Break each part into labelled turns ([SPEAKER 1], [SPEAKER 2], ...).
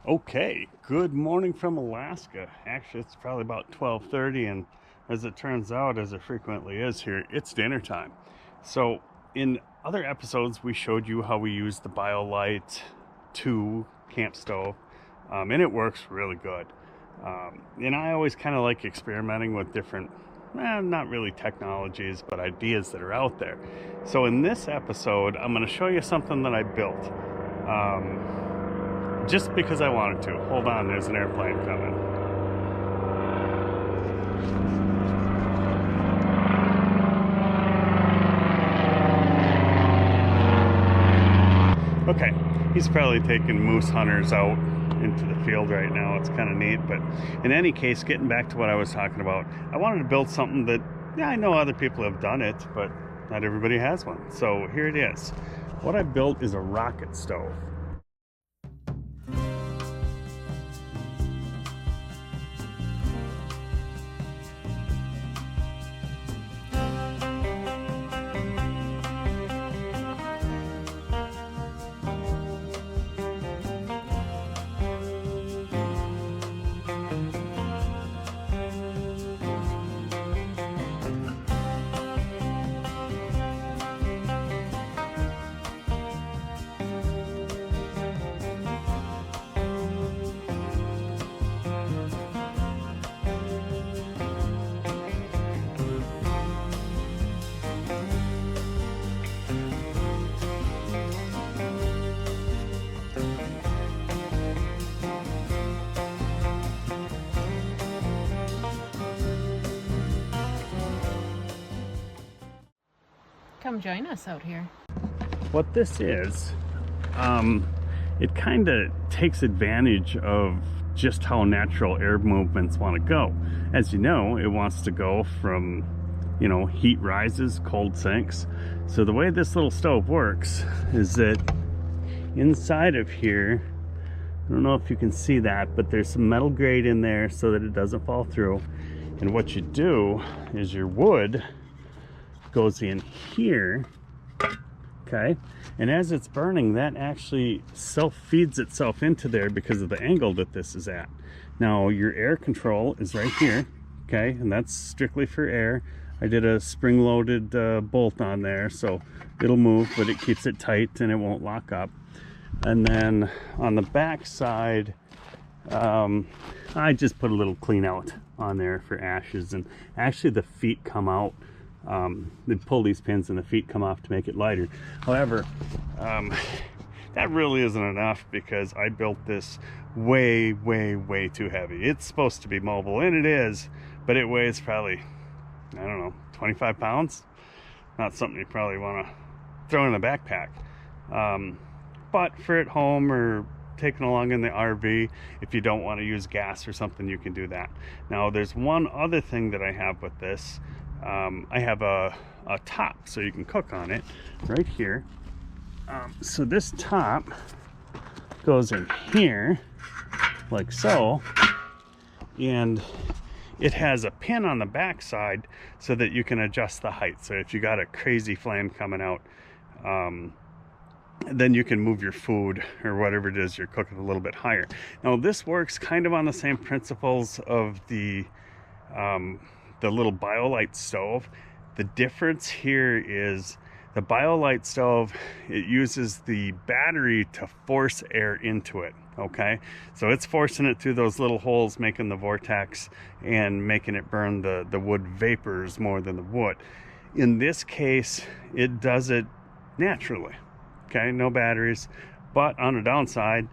[SPEAKER 1] Okay, good morning from Alaska. Actually, it's probably about 12:30, and as it turns out, as it frequently is here, it's dinner time. So, in other episodes, we showed you how we use the BioLite 2 camp stove, and it works really good. And I always kind of like experimenting with different, not really technologies, but ideas that are out there. So, in this episode, I'm going to show you something that I built. Just because I wanted to. Hold on, there's an airplane coming. Okay, he's probably taking moose hunters out into the field right now. It's kind of neat, but in any case, getting back to what I was talking about, I wanted to build something that, yeah, I know other people have done it, but not everybody has one. So here it is. What I built is a rocket stove.
[SPEAKER 2] Come join us out here.
[SPEAKER 1] What this is, it kind of takes advantage of just how natural air movements want to go. As you know, it wants to go from, heat rises, cold sinks. So the way this little stove works is that inside of here, I don't know if you can see that, but there's some metal grate in there so that it doesn't fall through. And what you do is your wood goes in here, okay, and as it's burning, that actually self-feeds itself into there because of the angle that this is at. Now your air control is right here, okay, and that's strictly for air. I did a spring-loaded bolt on there, so it'll move, but it keeps it tight and it won't lock up. And then on the back side, I just put a little clean out on there for ashes, and actually the feet come out. They pull these pins and the feet come off to make it lighter. However, that really isn't enough because I built this way too heavy. It's supposed to be mobile, and it is, but it weighs probably, I don't know, 25 pounds. Not something you probably want to throw in a backpack. But for at home or taken along in the RV, if you don't want to use gas or something, you can do that. Now there's one other thing that I have with this. I have a top so you can cook on it right here. So this top goes in here like so, and it has a pin on the back side so that you can adjust the height. So if you got a crazy flame coming out, then you can move your food or whatever it is you're cooking a little bit higher. Now this works kind of on the same principles of the little BioLite stove. The difference here is the BioLite stove, it uses the battery to force air into it, okay? So it's forcing it through those little holes, making the vortex and making it burn the wood vapors more than the wood. In this case, it does it naturally, okay? No batteries, but on the downside,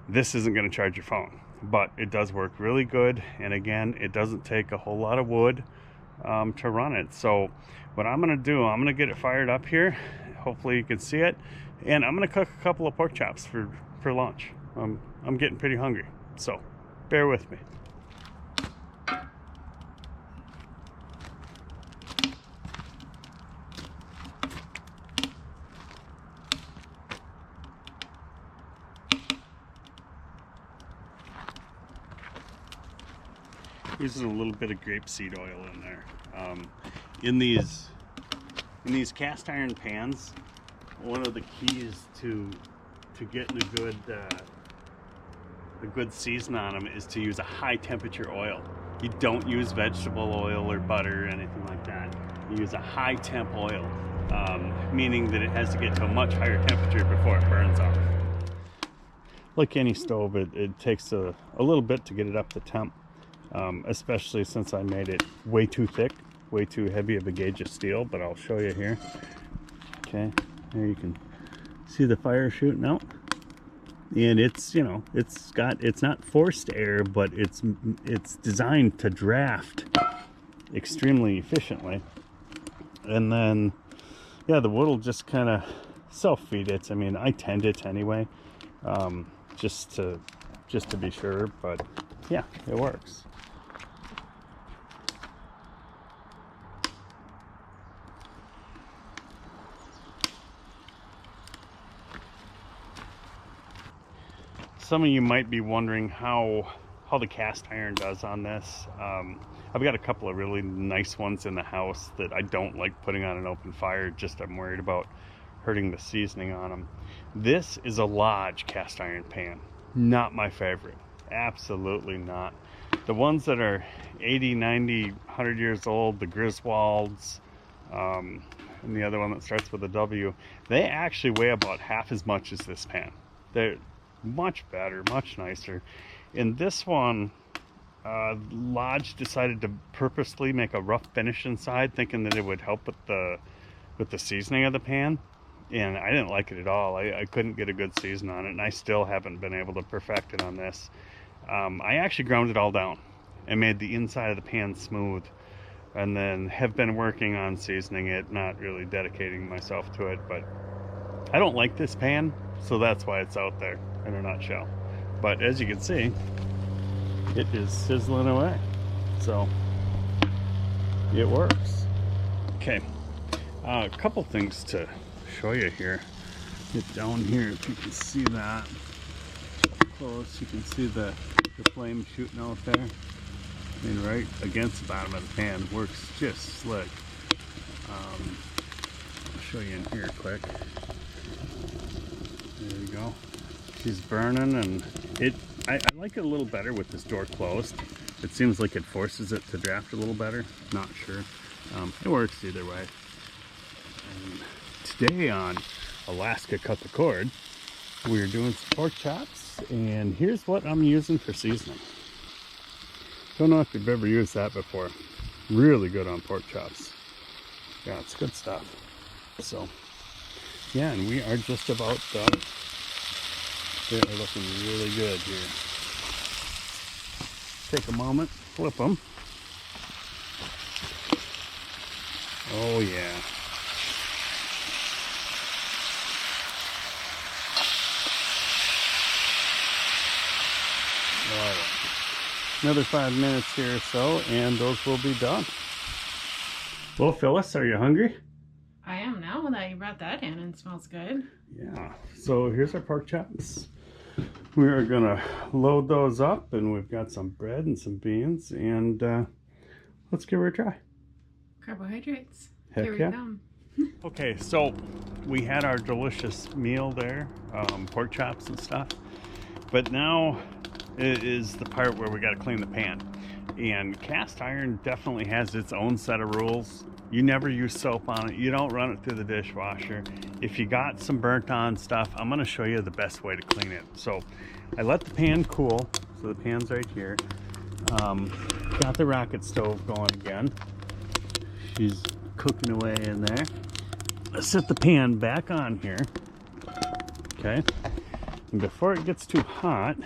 [SPEAKER 1] this isn't going to charge your phone. But it does work really good, and again, it doesn't take a whole lot of wood to run it. So what I'm going to do, I'm going to get it fired up here. Hopefully you can see it, and I'm going to cook a couple of pork chops for lunch. I'm getting pretty hungry, so bear with me. Using a little bit of grapeseed oil in there. In these cast iron pans, one of the keys to getting a good a good season on them is to use a high temperature oil. You don't use vegetable oil or butter or anything like that. You use a high temp oil, meaning that it has to get to a much higher temperature before it burns off. Like any stove, it takes a little bit to get it up to temp, especially since I made it way too thick, way too heavy of a gauge of steel, but I'll show you here. Okay, there you can see the fire shooting out. And it's, you know, it's not forced air, but it's designed to draft extremely efficiently. And then, yeah, the wood will just kind of self-feed it. I mean, I tend it anyway, just to be sure, but yeah, it works. Some of you might be wondering how the cast iron does on this. I've got a couple of really nice ones in the house that I don't like putting on an open fire, just I'm worried about hurting the seasoning on them. This is a Lodge cast iron pan. Not my favorite. Absolutely not. The ones that are 80, 90, 100 years old, the Griswolds, and the other one that starts with a W, they actually weigh about half as much as this pan. They're much better, much nicer. In this one, Lodge decided to purposely make a rough finish inside, thinking that it would help with the seasoning of the pan, and I didn't like it at all. I couldn't get a good season on it, and I still haven't been able to perfect it on this. I actually ground it all down and made the inside of the pan smooth, and then have been working on seasoning it, not really dedicating myself to it, but I don't like this pan, so that's why it's out there in a nutshell. But as you can see, it is sizzling away, so it works. Okay, a couple things to show you here. Get down here, if you can see that close, you can see the flame shooting out there. I mean, right against the bottom of the pan. Works just slick. I'll show you in here quick. There you go. She's burning, and I like it a little better with this door closed. It seems like it forces it to draft a little better. Not sure. It works either way. And today on Alaska Cut the Cord, we're doing some pork chops, and here's what I'm using for seasoning. Don't know if you've ever used that before. Really good on pork chops. Yeah, it's good stuff. So, yeah, and we are just about done. They're looking really good here. Take a moment, flip them. Oh yeah. All right. Another 5 minutes here or so, and those will be done. Well, Phyllis, are you hungry?
[SPEAKER 2] I am now that you brought that in, and it smells good.
[SPEAKER 1] Yeah. So here's our pork chops. We are gonna load those up, and we've got some bread and some beans, and let's give her a try.
[SPEAKER 2] Carbohydrates.
[SPEAKER 1] Heck
[SPEAKER 2] Here we
[SPEAKER 1] yeah.
[SPEAKER 2] come.
[SPEAKER 1] Okay, so we had our delicious meal there, pork chops and stuff, but now it is the part where we got to clean the pan. And cast iron definitely has its own set of rules. You never use soap on it. You don't run it through the dishwasher. If you got some burnt on stuff, I'm going to show you the best way to clean it. So I let the pan cool. So the pan's right here. Got the rocket stove going again. She's cooking away in there. Let's set the pan back on here. Okay. And before it gets too hot,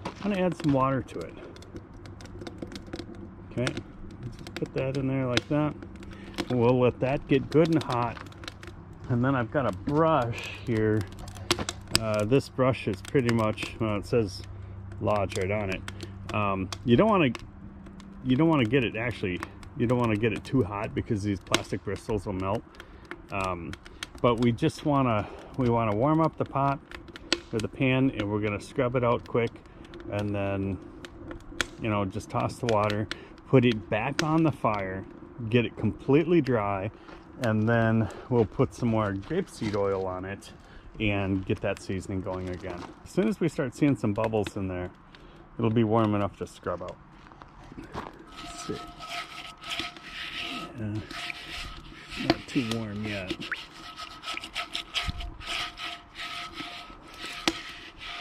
[SPEAKER 1] I'm going to add some water to it. Okay. Just put that in there like that. We'll let that get good and hot. And then I've got a brush here. This brush is pretty much, well, it says Lodge right on it. You don't want to get it actually. You don't want to get it too hot because these plastic bristles will melt. But we just want to warm up the pot or the pan, and we're going to scrub it out quick, and then, you know, just toss the water, put it back on the fire, get it completely dry, and then we'll put some more grapeseed oil on it, and get that seasoning going again. As soon as we start seeing some bubbles in there, it'll be warm enough to scrub out. Let's see. Not too warm yet.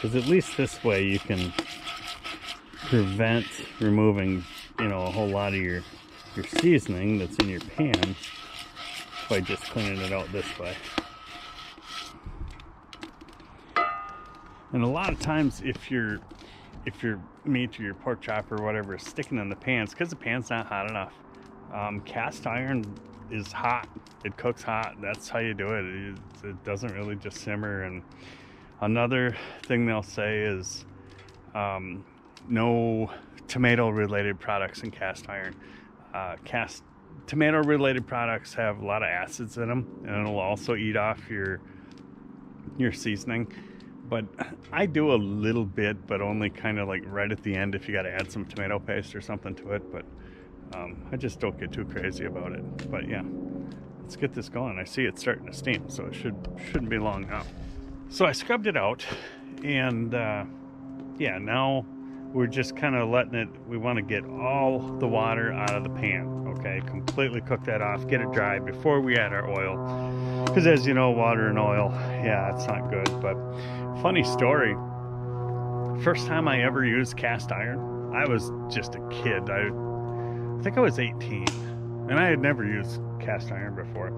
[SPEAKER 1] Because at least this way you can prevent removing, you know, a whole lot of your seasoning that's in your pan by just cleaning it out this way. And a lot of times if your meat or your pork chop or whatever is sticking in the pan, it's because the pan's not hot enough. Cast iron is hot. It cooks hot. That's how you do it. It doesn't really just simmer. And another thing they'll say is no tomato related products in cast iron. Tomato related products have a lot of acids in them, and it'll also eat off your seasoning. But I do a little bit, but only kind of like right at the end if you got to add some tomato paste or something to it. But I just don't get too crazy about it. But yeah, let's get this going. I see it's starting to steam, so it shouldn't be long now. So I scrubbed it out, and yeah, now we're just kind of letting it, we want to get all the water out of the pan, okay? Completely cook that off, get it dry before we add our oil. Because as you know, water and oil, yeah, it's not good. But funny story, first time I ever used cast iron, I was just a kid. I think I was 18, and I had never used cast iron before.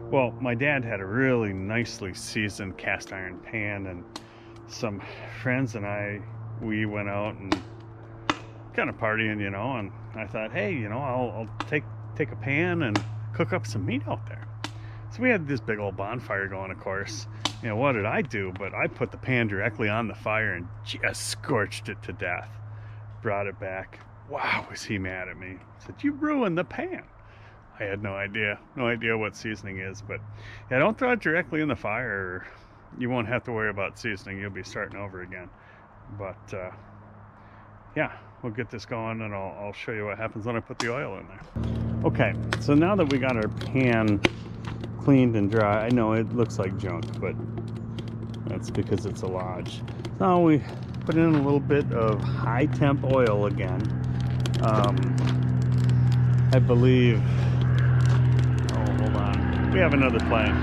[SPEAKER 1] Well, my dad had a really nicely seasoned cast iron pan, and some friends and I, we went out and kind of partying, you know, and I thought, hey, you know, I'll take a pan and cook up some meat out there. So we had this big old bonfire going, of course. You know, what did I do? But I put the pan directly on the fire and just scorched it to death. Brought it back. Wow, was he mad at me. Said, you ruined the pan. I had no idea what seasoning is. But yeah, don't throw it directly in the fire, or you won't have to worry about seasoning. You'll be starting over again. But yeah, we'll get this going, and I'll show you what happens when I put the oil in there. Okay, so now that we got our pan cleaned and dry, I know it looks like junk, but that's because it's a lodge. Now we put in a little bit of high temp oil again. I believe, oh, hold on, we have another plane.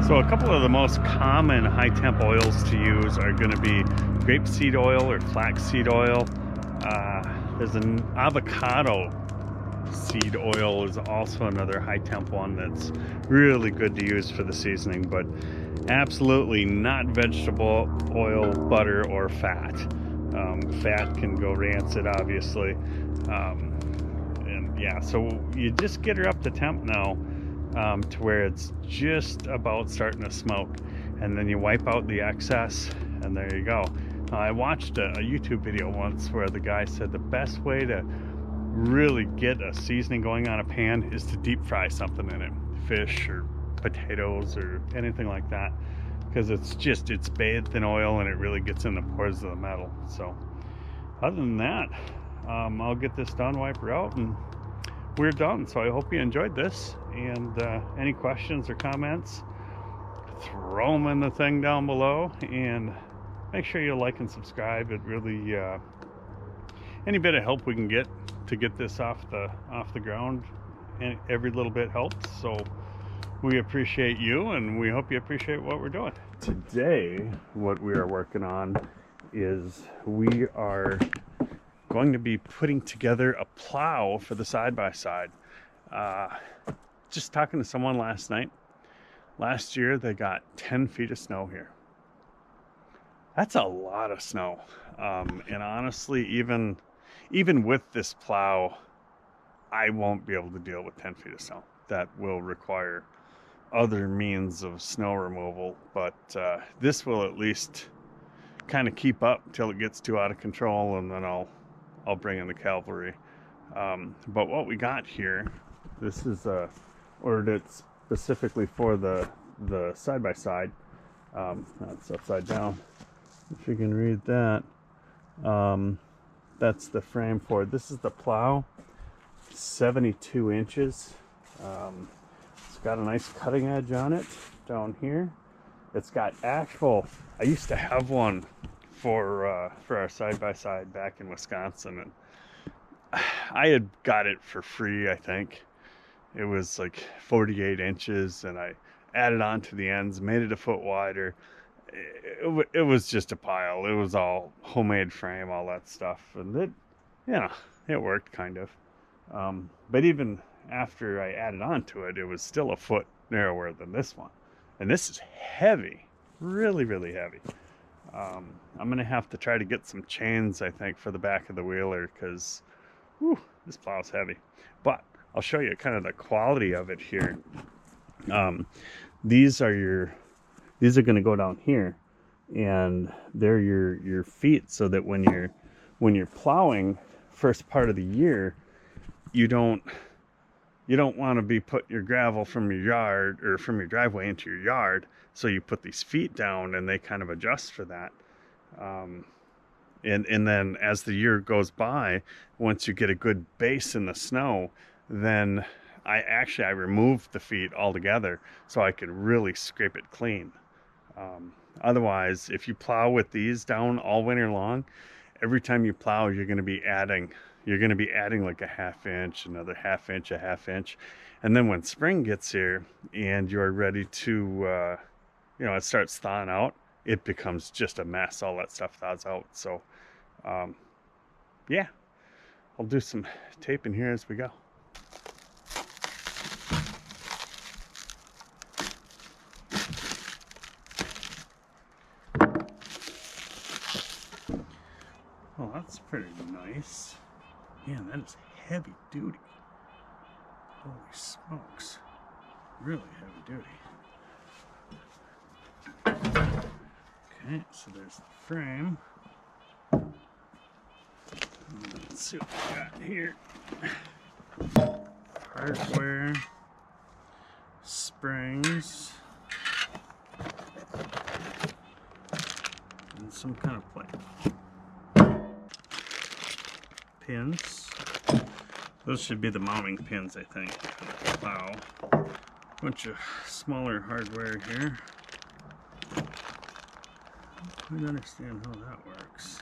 [SPEAKER 1] So a couple of the most common high temp oils to use are going to be grapeseed oil or flaxseed oil. There's an avocado seed oil is also another high temp one that's really good to use for the seasoning, but absolutely not vegetable oil, butter, or fat. Fat can go rancid, obviously. And yeah, so you just get her up to temp now. To where it's just about starting to smoke, and then you wipe out the excess, and there you go. I watched a YouTube video once where the guy said the best way to really get a seasoning going on a pan is to deep fry something in it, fish or potatoes or anything like that, because it's bathed in oil and it really gets in the pores of the metal. So other than that, I'll get this done, wipe her out, and we're done. So I hope you enjoyed this, and any questions or comments, throw them in the thing down below, and make sure you like and subscribe. It really any bit of help we can get to get this off the ground, and every little bit helps. So we appreciate you, and we hope you appreciate what we're doing. Today what we are working on is we are going to be putting together a plow for the side-by-side. Just talking to someone last night. Last year they got 10 feet of snow here. That's a lot of snow. And honestly, even with this plow, I won't be able to deal with 10 feet of snow. That will require other means of snow removal, but this will at least kind of keep up till it gets too out of control, and then I'll bring in the cavalry. But what we got here, this is ordered it specifically for the side-by-side. That's upside down, if you can read that. That's the frame for it. This is the plow. 72 inches. It's got a nice cutting edge on it down here. It's got actual, I used to have one for our side-by-side back in Wisconsin, and I had got it for free, I think. It was like 48 inches, and I added on to the ends, made it a foot wider. It was just a pile. It was all homemade frame, all that stuff, and it worked kind of. But even after I added on to it, it was still a foot narrower than this one. And this is heavy, really, really heavy. I'm gonna have to try to get some chains, I think, for the back of the wheeler, because this plow's heavy. But I'll show you kind of the quality of it here. These are going to go down here, and they're your feet, so that when you're plowing first part of the year, you don't want to be put your gravel from your yard or from your driveway into your yard. So you put these feet down, and they kind of adjust for that. And then as the year goes by, once you get a good base in the snow, then I removed the feet altogether so I could really scrape it clean. Otherwise, if you plow with these down all winter long, every time you plow, you're going to be adding like a half inch, another half inch, a half inch. And then when spring gets here and you're ready to, it starts thawing out, it becomes just a mess. All that stuff thaws out. So, yeah, I'll do some taping here as we go. Oh, that's pretty nice. Man, that is heavy duty. Holy smokes. Really heavy duty. Okay, so there's the frame. Let's see what we got here. Hardware. Springs. And some kind of plate. Pins. Those should be the mounting pins, I think. Wow. Bunch of smaller hardware here. I don't quite understand how that works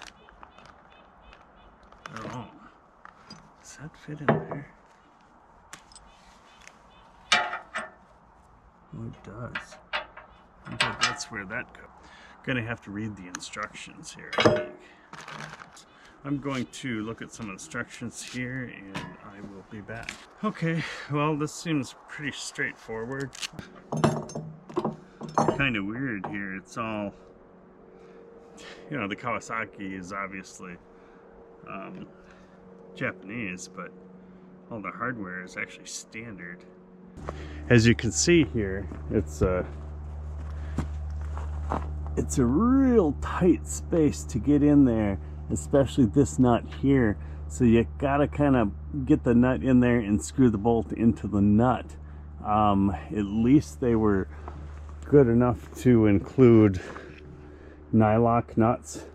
[SPEAKER 1] at all. Does that fit in there? Oh, it does. I think that's where that goes. Gonna have to read the instructions here, I think. I'm going to look at some instructions here, and I will be back. Okay, well, this seems pretty straightforward. Kind of weird here. It's all, the Kawasaki is obviously Japanese, but all the hardware is actually standard. As you can see here, it's a real tight space to get in there, especially this nut here. So you gotta kind of get the nut in there and screw the bolt into the nut. At least they were good enough to include nylock nuts.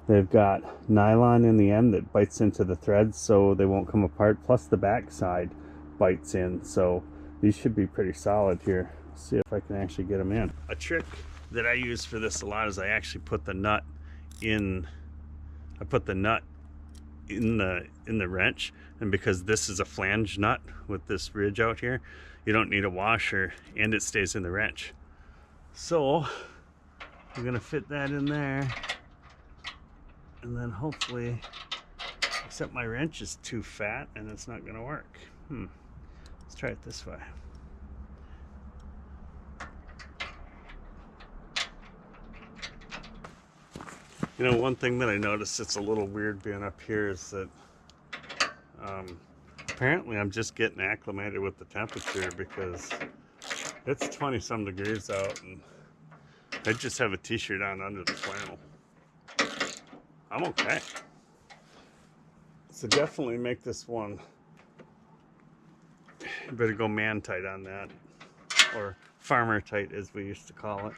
[SPEAKER 1] They've got nylon in the end that bites into the threads so they won't come apart, plus the back side bites in, so these should be pretty solid here. Let's see if I can actually get them in. A trick that I use for this a lot is I actually put the nut in the wrench, and because this is a flange nut with this ridge out here, you don't need a washer, and it stays in the wrench. So we're gonna fit that in there, and then hopefully, except my wrench is too fat and it's not gonna work. Let's try it this way. One thing that I noticed it's a little weird being up here is that apparently I'm just getting acclimated with the temperature, because it's 20-some degrees out, and I just have a t-shirt on under the flannel. I'm okay. So definitely make this one, you better go man tight on that, or farmer tight as we used to call it.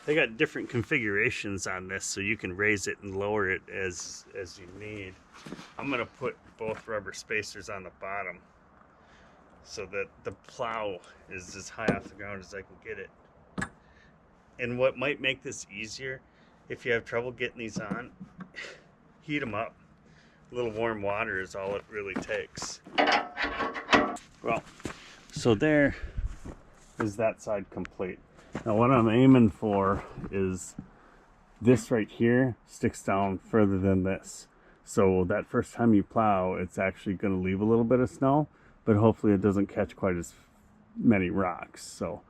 [SPEAKER 1] They got different configurations on this, so you can raise it and lower it as you need. I'm gonna put both rubber spacers on the bottom so that the plow is as high off the ground as I can get it. And what might make this easier, if you have trouble getting these on, heat them up. A little warm water is all it really takes. Well, so there is that side complete. Now what I'm aiming for is this right here sticks down further than this. So that first time you plow, it's actually going to leave a little bit of snow, but hopefully it doesn't catch quite as many rocks. So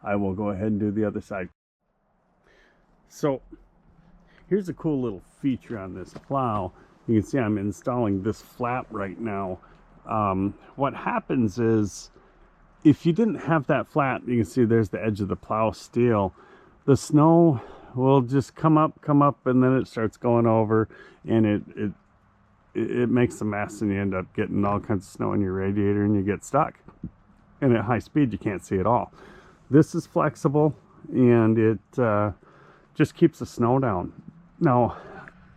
[SPEAKER 1] I will go ahead and do the other side. So here's a cool little feature on this plow. You can see I'm installing this flap right now. What happens is, if you didn't have that flap, you can see there's the edge of the plow steel. The snow will just come up, and then it starts going over, and it makes a mess, and you end up getting all kinds of snow in your radiator, and you get stuck. And at high speed, you can't see it all. This is flexible, and it just keeps the snow down. Now,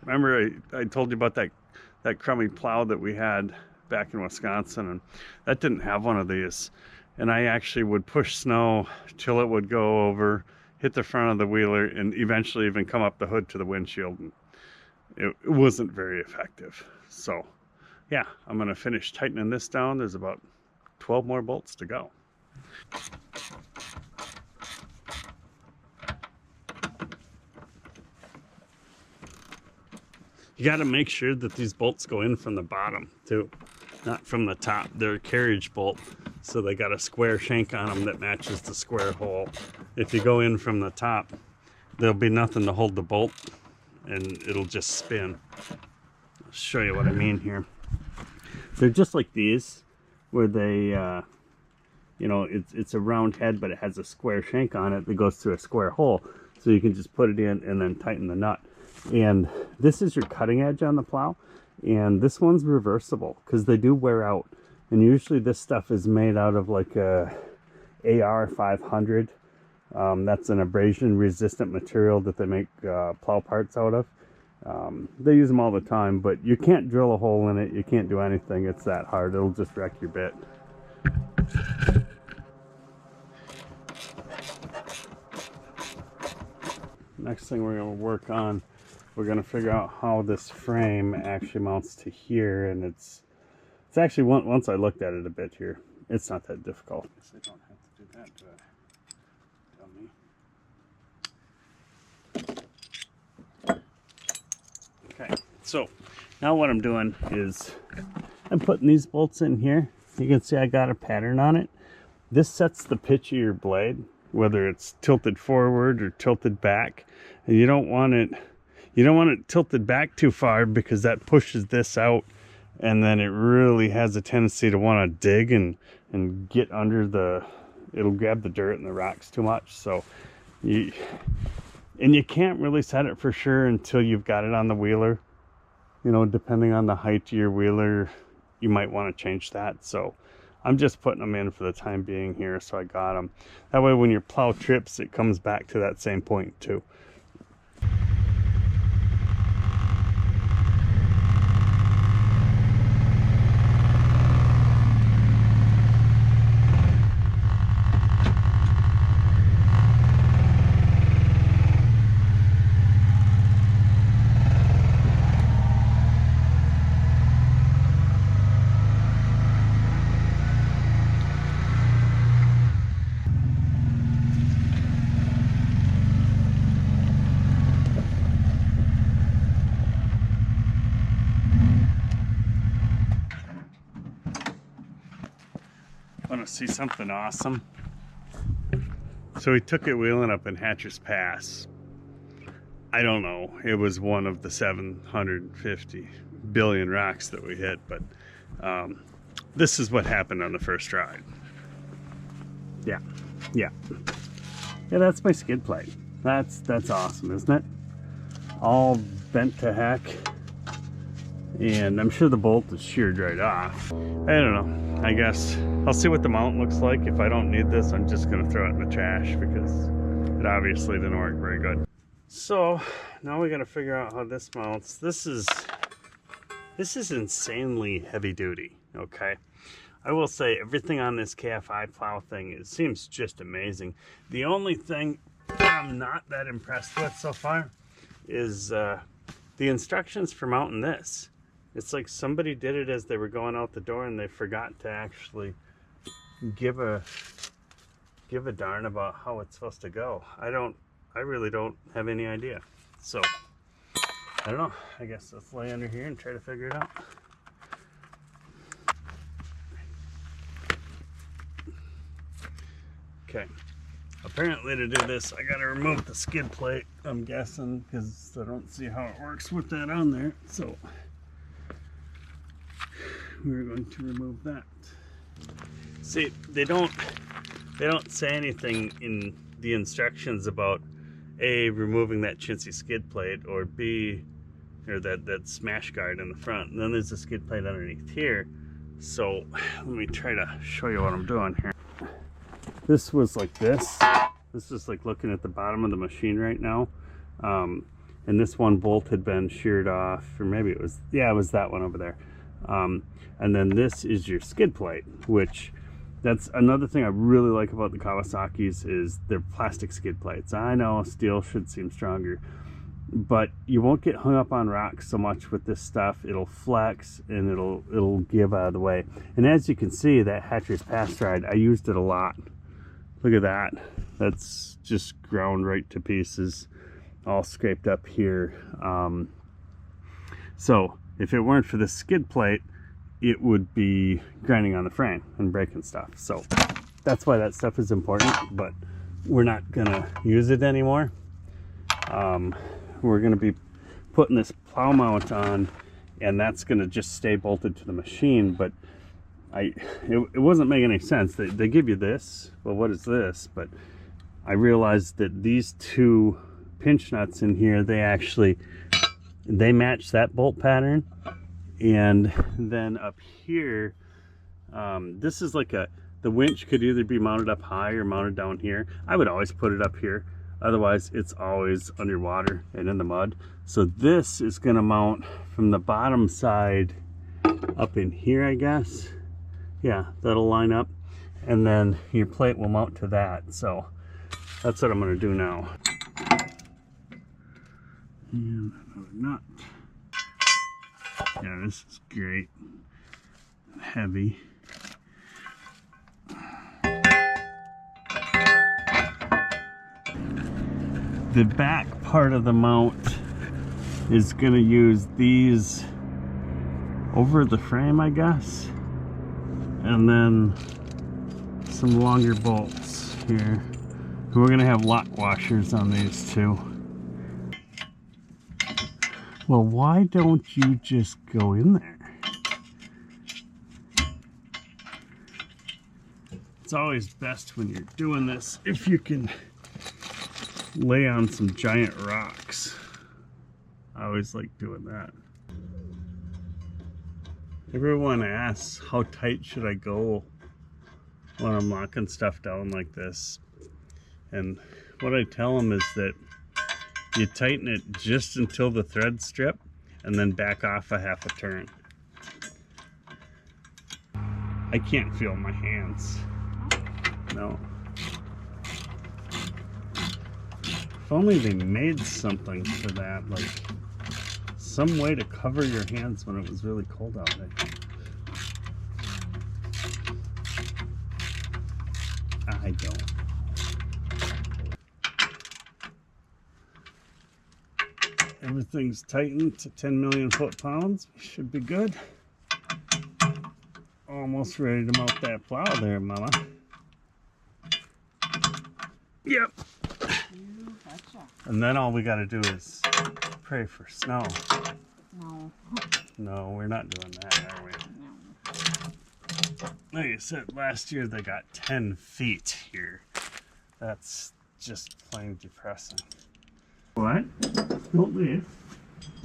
[SPEAKER 1] remember I told you about that crummy plow that we had back in Wisconsin, and that didn't have one of these. And I actually would push snow till it would go over, hit the front of the wheeler, and eventually even come up the hood to the windshield. And it wasn't very effective. So yeah, I'm gonna finish tightening this down. There's about 12 more bolts to go. You got to make sure that these bolts go in from the bottom too, not from the top. They're a carriage bolt, so they got a square shank on them that matches the square hole. If you go in from the top, there'll be nothing to hold the bolt, and it'll just spin. I'll show you what I mean here. They're just like these, where they, you know, it's a round head, but it has a square shank on it that goes through a square hole, so you can just put it in and then tighten the nut. And this is your cutting edge on the plow, and this one's reversible because they do wear out. And usually this stuff is made out of like a AR 500. That's an abrasion resistant material that they make plow parts out of. They use them all the time, but you can't drill a hole in it. You can't do anything. It's that hard. It'll just wreck your bit. Next thing we're going to work on, we're going to figure out how this frame actually mounts to here. And it's actually, once I looked at it a bit here, it's not that difficult. I guess I don't have to do that, okay, so now what I'm doing is I'm putting these bolts in here. You can see I got a pattern on it. This sets the pitch of your blade, whether it's tilted forward or tilted back. And you don't want it tilted back too far, because that pushes this out, and then it really has a tendency to want to dig and get under it'll grab the dirt and the rocks too much. So you can't really set it for sure until you've got it on the wheeler. You know, depending on the height of your wheeler, you might want to change that. So I'm just putting them in for the time being here, so I got them. That way when your plow trips, it comes back to that same point too. Want to see something awesome? So we took it wheeling up in Hatcher's Pass. I don't know, it was one of the 750 billion rocks that we hit, but this is what happened on the first ride. Yeah, that's my skid plate. That's awesome, isn't it? All bent to heck. And I'm sure the bolt is sheared right off. I don't know. I guess I'll see what the mount looks like. If I don't need this, I'm just going to throw it in the trash, because it obviously didn't work very good. So now we got to figure out how this mounts. This is insanely heavy duty, okay? I will say everything on this KFI plow thing, it seems just amazing. The only thing I'm not that impressed with so far is the instructions for mounting this. It's like somebody did it as they were going out the door and they forgot to actually give a darn about how it's supposed to go. I really don't have any idea. So I don't know. I guess let's lay under here and try to figure it out. Okay. Apparently to do this, I gotta remove the skid plate, I'm guessing, because I don't see how it works with that on there. So we're going to remove that. See, they don't say anything in the instructions about A, removing that chintzy skid plate, or B, or that smash guard in the front. And then there's a skid plate underneath here. So let me try to show you what I'm doing here. This was like this. This is like looking at the bottom of the machine right now. And this one bolt had been sheared off, or maybe it was, yeah, it was that one over there. And then this is your skid plate, which that's another thing I really like about the Kawasaki's is their plastic skid plates. I know steel should seem stronger, but you won't get hung up on rocks so much with this stuff. It'll flex and it'll give out of the way. And as you can see, that Hatcher's Pass ride, I used it a lot. Look at that. That's just ground right to pieces, all scraped up here. So if it weren't for the skid plate, it would be grinding on the frame and breaking stuff. So that's why that stuff is important, but we're not gonna use it anymore. We're gonna be putting this plow mount on, and that's gonna just stay bolted to the machine. But it wasn't making any sense. They give you this, well, what is this? But I realized that these two pinch nuts in here, they match that bolt pattern. And then up here, this is like the winch could either be mounted up high or mounted down here. I would always put it up here. Otherwise, it's always underwater and in the mud. So this is gonna mount from the bottom side up in here, I guess. Yeah, that'll line up. And then your plate will mount to that. So that's what I'm gonna do now. And another nut. Yeah, this is great. Heavy. The back part of the mount is going to use these over the frame, I guess. And then some longer bolts here. We're going to have lock washers on these too. Well, why don't you just go in there? It's always best when you're doing this if you can lay on some giant rocks. I always like doing that. Everyone asks, how tight should I go when I'm locking stuff down like this? And what I tell them is that you tighten it just until the thread strip and then back off a half a turn. I can't feel my hands. No. If only they made something for that, like some way to cover your hands when it was really cold out, I think. I don't. Everything's tightened to 10 million foot-pounds. Should be good. Almost ready to mount that plow there, Mama. Yep. And then all we got to do is pray for snow.
[SPEAKER 2] No.
[SPEAKER 1] No, we're not doing that, are we? No. Like I said, last year they got 10 feet here. That's just plain depressing. What? Don't leave.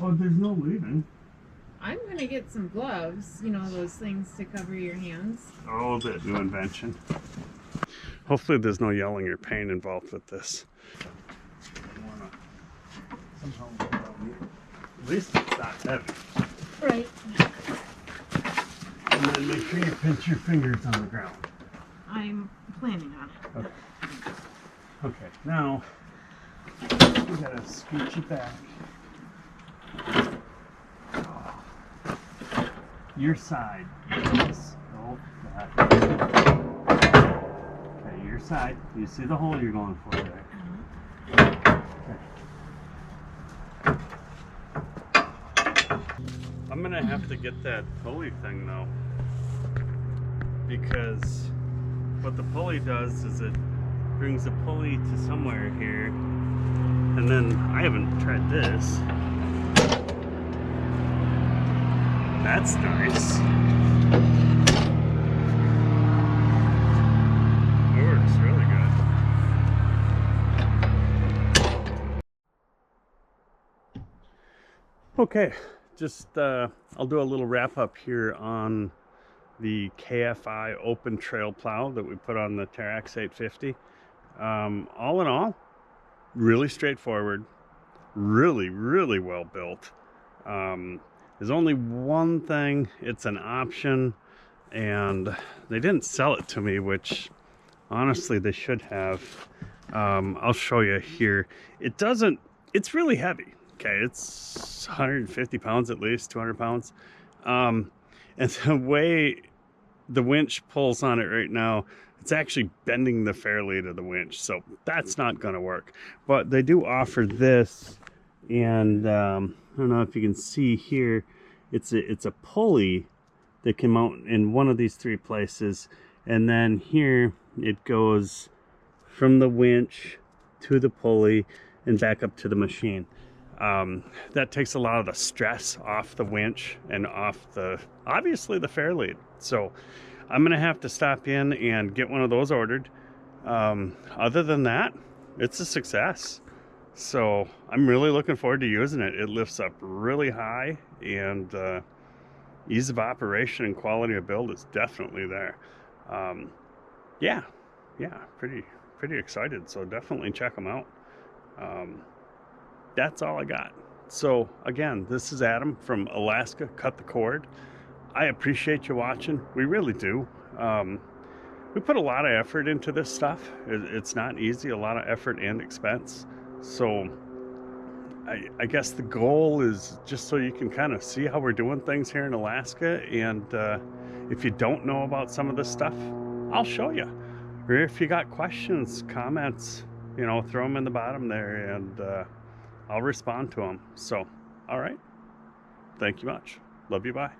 [SPEAKER 1] Oh, there's no leaving.
[SPEAKER 2] I'm going to get some gloves, you know, those things to cover your hands.
[SPEAKER 1] Oh, that new invention. Hopefully there's no yelling or pain involved with this. At least it's not heavy.
[SPEAKER 2] Right.
[SPEAKER 1] And then make sure you pinch your fingers on the ground.
[SPEAKER 2] I'm planning on it.
[SPEAKER 1] Okay. Okay, now we gotta scooch it back. Your side. Yes. Oh, that. Okay, your side. You see the hole you're going for there. I'm gonna have to get that pulley thing though, because what the pulley does is it brings the pulley to somewhere here, and then I haven't tried this. That's nice. It works really good. Okay. Just I'll do a little wrap up here on the KFI open trail plow that we put on the Teryx 850. All in all, really straightforward, really well built. There's only one thing, it's an option, and they didn't sell it to me, which honestly they should have. I'll show you here. It's really heavy. Okay, it's 150 pounds at least, 200 pounds. And the way the winch pulls on it right now, it's actually bending the fairlead of the winch. So that's not going to work. But they do offer this, and I don't know if you can see here, it's a pulley that can mount in one of these three places. And then here it goes from the winch to the pulley and back up to the machine. That takes a lot of the stress off the winch and off obviously the fairlead. So I'm gonna have to stop in and get one of those ordered. Other than that, it's a success. So I'm really looking forward to using it. It lifts up really high, and ease of operation and quality of build is definitely there. Yeah, pretty excited. So definitely check them out. That's all I got. So again, this is Adam from Alaska, Cut the Cord. I appreciate you watching. We really do. We put a lot of effort into this stuff. It's not easy, a lot of effort and expense. So I guess the goal is just so you can kind of see how we're doing things here in Alaska. And if you don't know about some of this stuff, I'll show you. Or if you got questions, comments, you know, throw them in the bottom there, and I'll respond to them. So, all right. Thank you much. Love you. Bye.